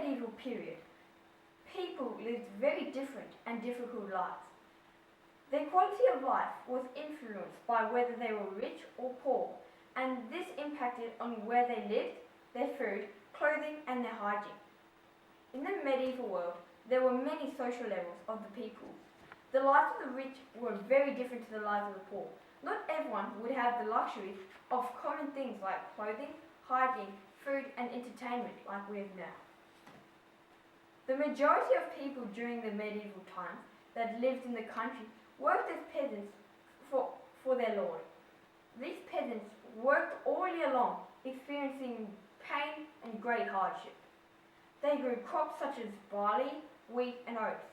medieval period, people lived very different and difficult lives. Their quality of life was influenced by whether they were rich or poor, and this impacted on where they lived, their food, clothing, and their hygiene. In the medieval world, there were many social levels of the people. The lives of the rich were very different to the lives of the poor. Not everyone would have the luxury of common things like clothing, hygiene, food, and entertainment like we have now. The majority of people during the medieval times that lived in the country worked as peasants for their lord. These peasants worked all year long, experiencing pain and great hardship. They grew crops such as barley, wheat, and oats.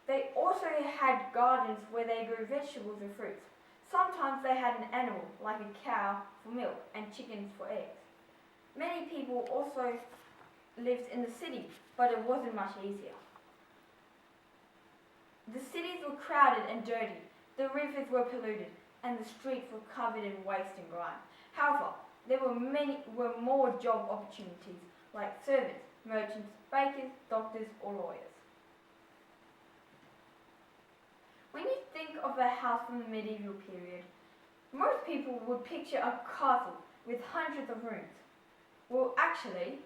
They also had gardens where they grew vegetables and fruits. Sometimes they had an animal, like a cow, for milk and chickens for eggs. Many people also lived in the city, but it wasn't much easier. The cities were crowded and dirty, the rivers were polluted, and the streets were covered in waste and grime. However, there were more job opportunities, like servants, merchants, bakers, doctors, or lawyers. When you think of a house from the medieval period, most people would picture a castle with hundreds of rooms. Well, actually,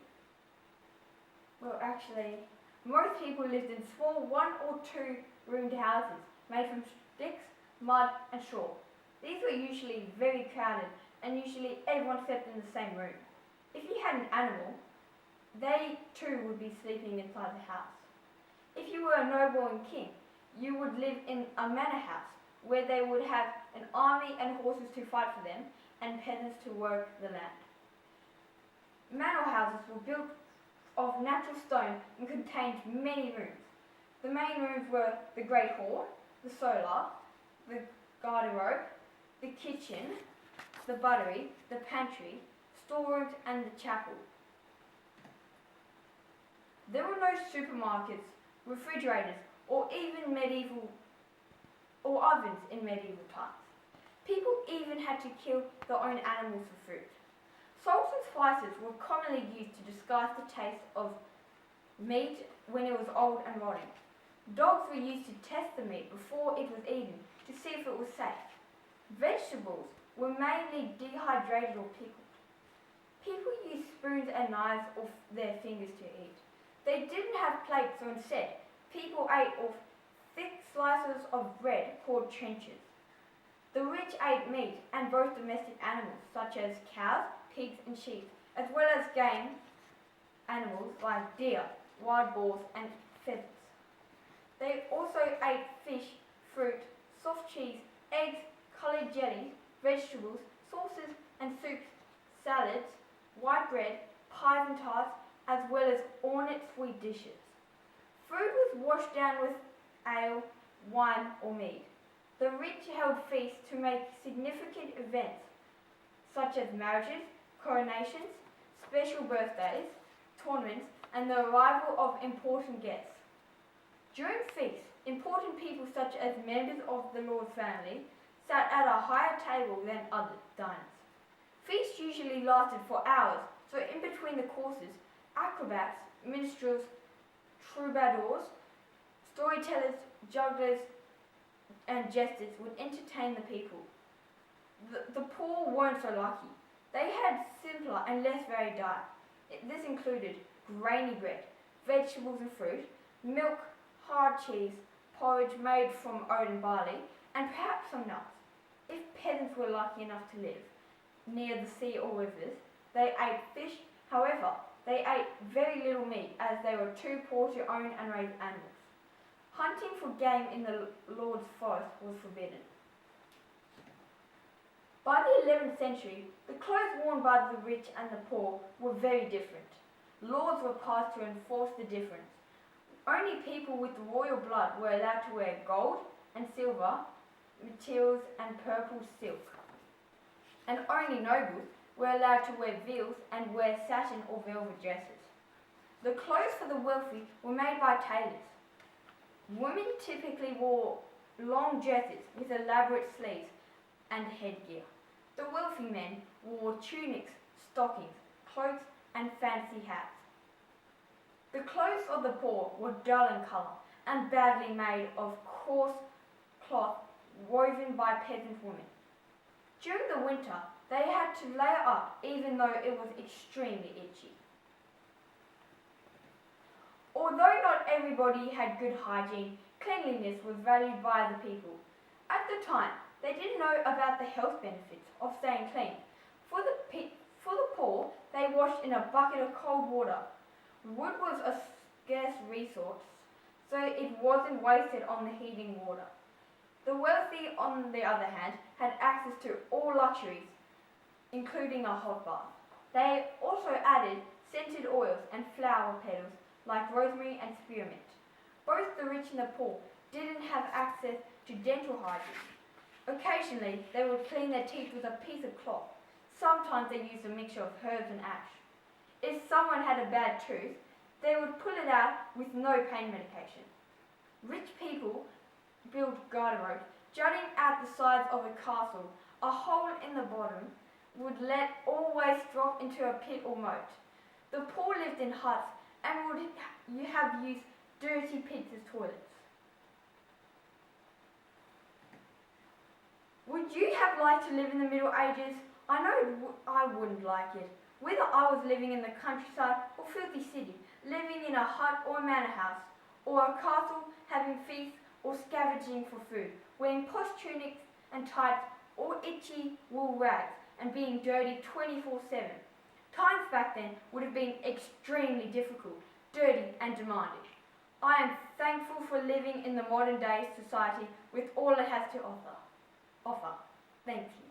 most people lived in small 1 or 2 roomed houses made from sticks, mud, and straw. These were usually very crowded, and usually everyone slept in the same room. If you had an animal, they too would be sleeping inside the house. If you were a noble and king, you would live in a manor house where they would have an army and horses to fight for them and peasants to work the land. Manor houses were built of natural stone and contained many rooms. The main rooms were the great hall, the solar, the garderobe, the kitchen, the buttery, the pantry, storerooms, and the chapel. There were no supermarkets, refrigerators, or even ovens in medieval times. People even had to kill their own animals for food. Salts and spices were commonly used to disguise the taste of meat when it was old and rotting. Dogs were used to test the meat before it was eaten to see if it was safe. Vegetables were mainly dehydrated or pickled. People used spoons and knives off their fingers to eat. They didn't have plates, so instead, people ate off thick slices of bread called trenchers. The rich ate meat and both domestic animals such as cows, pigs, and sheep, as well as game animals like deer, wild boars, and pheasants. They also ate fish, fruit, soft cheese, eggs, coloured jellies, vegetables, sauces and soups, salads, white bread, pies and tarts, as well as ornate sweet dishes. Food was washed down with ale, wine, or mead. The rich held feasts to make significant events such as marriages, coronations, special birthdays, tournaments, and the arrival of important guests. During feasts, important people such as members of the Lord's family sat at a higher table than other diners. Feasts usually lasted for hours, so in between the courses, acrobats, minstrels, troubadours, storytellers, jugglers, and jesters would entertain the people. The poor weren't so lucky. They had simpler and less varied diet. This included grainy bread, vegetables and fruit, milk, hard cheese, porridge made from oat and barley, and perhaps some nuts. If peasants were lucky enough to live near the sea or rivers, they ate fish. However, they ate very little meat as they were too poor to own and raise animals. Hunting for game in the Lord's forest was forbidden. By the 11th century, the clothes worn by the rich and the poor were very different. Laws were passed to enforce the difference. Only people with royal blood were allowed to wear gold and silver materials and purple silk. And only nobles were allowed to wear veils and wear satin or velvet dresses. The clothes for the wealthy were made by tailors. Women typically wore long dresses with elaborate sleeves and headgear. The wealthy men wore tunics, stockings, cloaks, and fancy hats. The clothes of the poor were dull in colour and badly made of coarse cloth woven by peasant women. During the winter, they had to layer up even though it was extremely itchy. Although not everybody had good hygiene, cleanliness was valued by the people. At the time, they didn't know about the health benefits of staying clean. For the poor, they washed in a bucket of cold water. Wood was a scarce resource, so it wasn't wasted on the heating water. The wealthy, on the other hand, had access to all luxuries, including a hot bath. They also added scented oils and flower petals like rosemary and spearmint. Both the rich and the poor didn't have access to dental hygiene. Occasionally, they would clean their teeth with a piece of cloth. Sometimes they used a mixture of herbs and ash. If someone had a bad tooth, they would pull it out with no pain medication. Rich people built garderobe jutting out the sides of a castle. A hole in the bottom would let all waste drop into a pit or moat. The poor lived in huts and would have used dirty pits as toilets. Would you have liked to live in the Middle Ages? I know I wouldn't like it. Whether I was living in the countryside or filthy city, living in a hut or a manor house, or a castle having feasts or scavenging for food, wearing posh tunics and tights or itchy wool rags and being dirty 24/7. Times back then would have been extremely difficult, dirty and demanding. I am thankful for living in the modern day society with all it has to offer. Thank you.